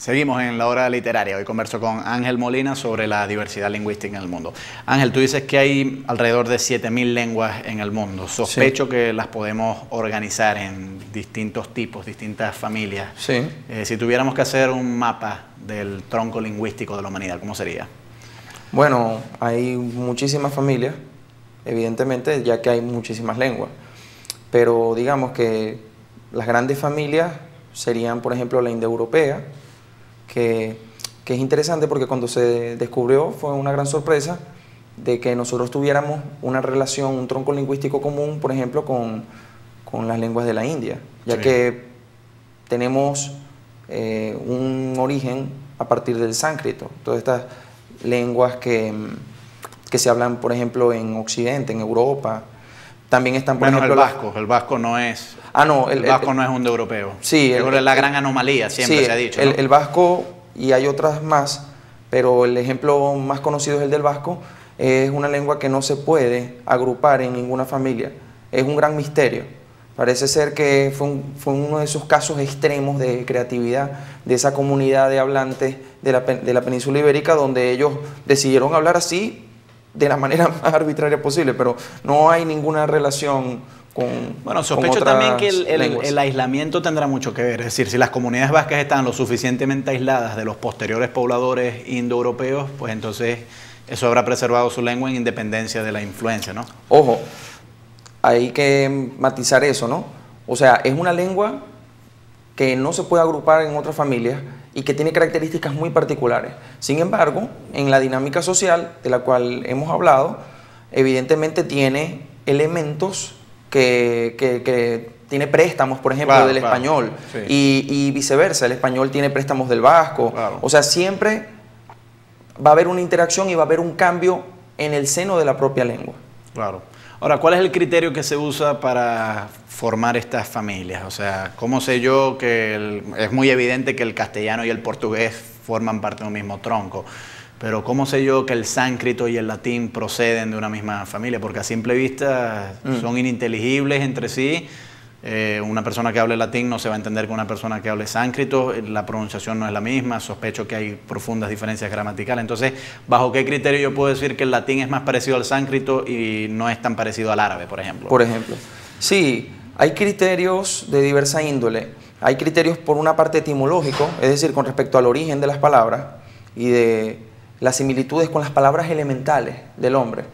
Seguimos en la hora literaria. Hoy converso con Ángel Molina sobre la diversidad lingüística en el mundo. Ángel, tú dices que hay alrededor de 7000 lenguas en el mundo. Sospecho que las podemos organizar en distintos tipos, distintas familias. Sí. Si tuviéramos que hacer un mapa del tronco lingüístico de la humanidad, ¿cómo sería? Bueno, hay muchísimas familias, evidentemente, ya que hay muchísimas lenguas. Pero digamos que las grandes familias serían, por ejemplo, la indoeuropea, que es interesante porque cuando se descubrió fue una gran sorpresa de que nosotros tuviéramos una relación, un tronco lingüístico común, por ejemplo, con las lenguas de la India, ya que tenemos un origen a partir del sánscrito. Todas estas lenguas que se hablan, por ejemplo, en Occidente, en Europa. También están, por ejemplo, el vasco no es... no, el vasco no es indoeuropeo. Sí. Es la gran anomalía, siempre se ha dicho, ¿no? El vasco, y hay otras más, pero el ejemplo más conocido es el del vasco. Es una lengua que no se puede agrupar en ninguna familia. Es un gran misterio. Parece ser que fue uno de esos casos extremos de creatividad de esa comunidad de hablantes de la península ibérica, donde ellos decidieron hablar así de la manera más arbitraria posible, pero no hay ninguna relación con... Bueno, sospecho también que el aislamiento tendrá mucho que ver. Es decir, si las comunidades vascas están lo suficientemente aisladas de los posteriores pobladores indoeuropeos, pues entonces eso habrá preservado su lengua en independencia de la influencia, ¿no? Ojo, hay que matizar eso, ¿no? O sea, es una lengua que no se puede agrupar en otras familias y que tiene características muy particulares. Sin embargo, en la dinámica social de la cual hemos hablado, evidentemente tiene elementos que tiene préstamos, por ejemplo, del español, sí. y viceversa, el español tiene préstamos del vasco. Claro. O sea, siempre va a haber una interacción y va a haber un cambio en el seno de la propia lengua. Claro. Ahora, ¿cuál es el criterio que se usa para formar estas familias? O sea, ¿cómo sé yo que es muy evidente que el castellano y el portugués forman parte de un mismo tronco? Pero ¿cómo sé yo que el sánscrito y el latín proceden de una misma familia? Porque a simple vista son ininteligibles entre sí. Una persona que hable latín no se va a entender con una persona que hable sánscrito, la pronunciación no es la misma, sospecho que hay profundas diferencias gramaticales. Entonces, ¿bajo qué criterio yo puedo decir que el latín es más parecido al sánscrito y no es tan parecido al árabe, por ejemplo? Por ejemplo, sí, hay criterios de diversa índole. Hay criterios por una parte etimológico, es decir, con respecto al origen de las palabras y de las similitudes con las palabras elementales del hombre,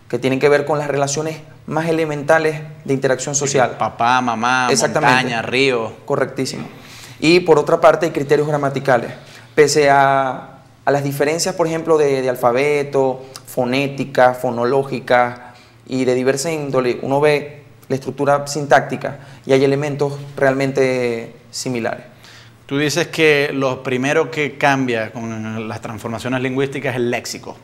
que tienen que ver con las relaciones más elementales de interacción social. Papá, mamá, montaña, río. Correctísimo. Y por otra parte hay criterios gramaticales. Pese a las diferencias, por ejemplo, de alfabeto, fonética, fonológica y de diversa índole, uno ve la estructura sintáctica y hay elementos realmente similares. Tú dices que lo primero que cambia con las transformaciones lingüísticas es el léxico.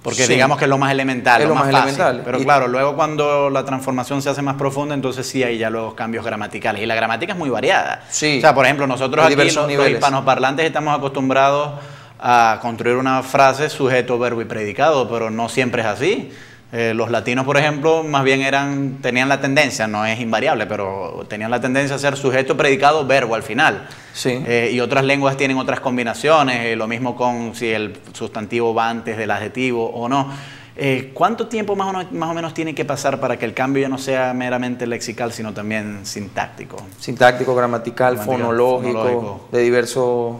Porque sí, digamos que es lo más elemental, lo más fácil. Elemental. Pero claro, luego cuando la transformación se hace más profunda, entonces sí hay ya los cambios gramaticales. Y la gramática es muy variada. Sí. O sea, por ejemplo, nosotros aquí los hispanoparlantes estamos acostumbrados a construir una frase sujeto, verbo y predicado, pero no siempre es así. Los latinos, por ejemplo, más bien tenían la tendencia, no es invariable, pero tenían la tendencia a ser sujeto, predicado, verbo al final. Sí. Y otras lenguas tienen otras combinaciones, lo mismo con si el sustantivo va antes del adjetivo o no. ¿Cuánto tiempo más o menos tiene que pasar para que el cambio ya no sea meramente lexical, sino también sintáctico? Sintáctico, gramatical, fonológico, de diversos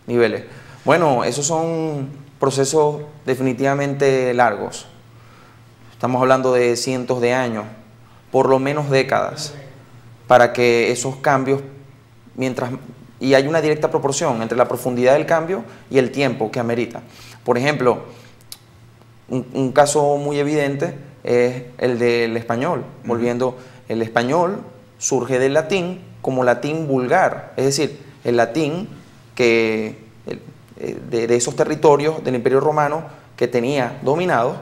niveles. Bueno, esos son procesos definitivamente largos. Estamos hablando de cientos de años, por lo menos décadas, para que esos cambios, y hay una directa proporción entre la profundidad del cambio y el tiempo que amerita. Por ejemplo, un caso muy evidente es el del español. Volviendo, el español surge del latín como latín vulgar, es decir, el latín de esos territorios del Imperio Romano que tenía dominados,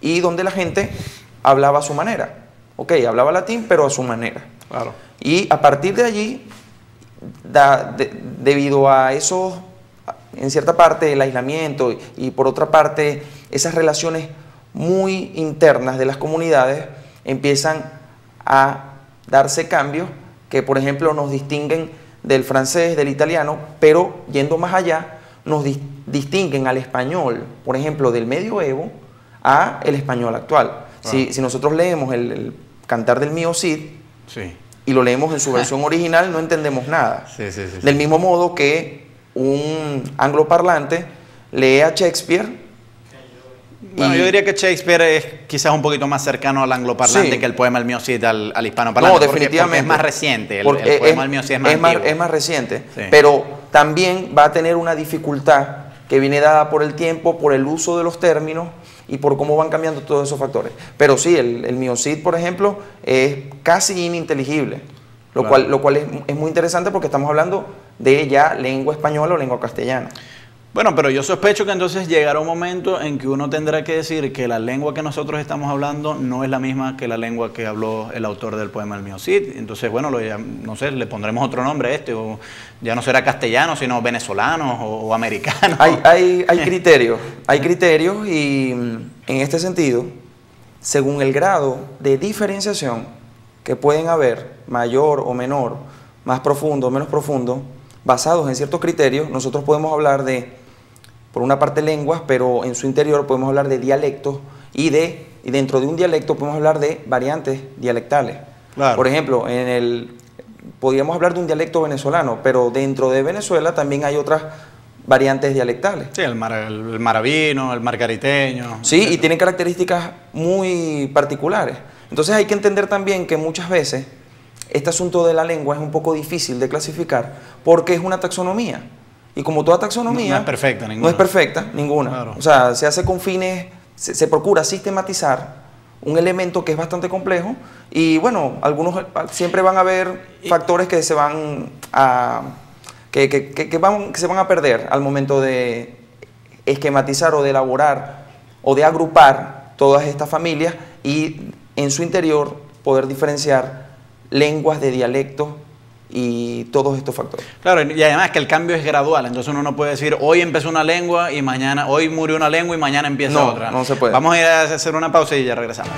y donde la gente hablaba a su manera. Ok, hablaba latín, pero a su manera. Claro. Y a partir de allí, debido a eso, en cierta parte, el aislamiento y por otra parte, esas relaciones muy internas de las comunidades, empiezan a darse cambios que, por ejemplo, nos distinguen del francés, del italiano, pero yendo más allá, nos distinguen al español, por ejemplo, del medioevo a el español actual. Si nosotros leemos el Cantar del Mío Cid, y lo leemos en su versión original, no entendemos nada. Del mismo modo que un angloparlante lee a Shakespeare. Bueno, yo diría que Shakespeare es quizás un poquito más cercano al angloparlante que el poema El Mío Cid al hispanoparlante. No, definitivamente. Porque es más reciente. El poema El Mío Cid es más antiguo. Es más reciente, pero también va a tener una dificultad que viene dada por el tiempo, por el uso de los términos y por cómo van cambiando todos esos factores. Pero sí, el Mío Cid, por ejemplo, es casi ininteligible, lo cual es muy interesante porque estamos hablando de ya lengua española o lengua castellana. Bueno, pero yo sospecho que entonces llegará un momento en que uno tendrá que decir que la lengua que nosotros estamos hablando no es la misma que la lengua que habló el autor del poema El Mío Cid. Entonces, bueno, no sé, le pondremos otro nombre a este, o ya no será castellano, sino venezolano o americano. Hay criterios y en este sentido, según el grado de diferenciación que pueden haber, mayor o menor, más profundo o menos profundo, basados en ciertos criterios, nosotros podemos hablar de, por una parte, lenguas, pero en su interior podemos hablar de dialectos y dentro de un dialecto podemos hablar de variantes dialectales. Claro. Por ejemplo, podríamos hablar de un dialecto venezolano, pero dentro de Venezuela también hay otras variantes dialectales. Sí, el maravino, el margariteño. Sí, y tienen características muy particulares. Entonces hay que entender también que muchas veces este asunto de la lengua es un poco difícil de clasificar porque es una taxonomía. Y como toda taxonomía... No es perfecta ninguna. No es perfecta ninguna. Claro. O sea, se hace con fines... Se procura sistematizar un elemento que es bastante complejo y, bueno, algunos siempre van a haber factores que se van a... que se van a perder al momento de esquematizar o de elaborar o de agrupar todas estas familias y en su interior poder diferenciar lenguas de dialectos y todos estos factores. Claro, y además que el cambio es gradual, entonces uno no puede decir hoy empezó una lengua y mañana, hoy murió una lengua y mañana empieza otra. No se puede. Vamos a ir a hacer una pausa y ya regresamos.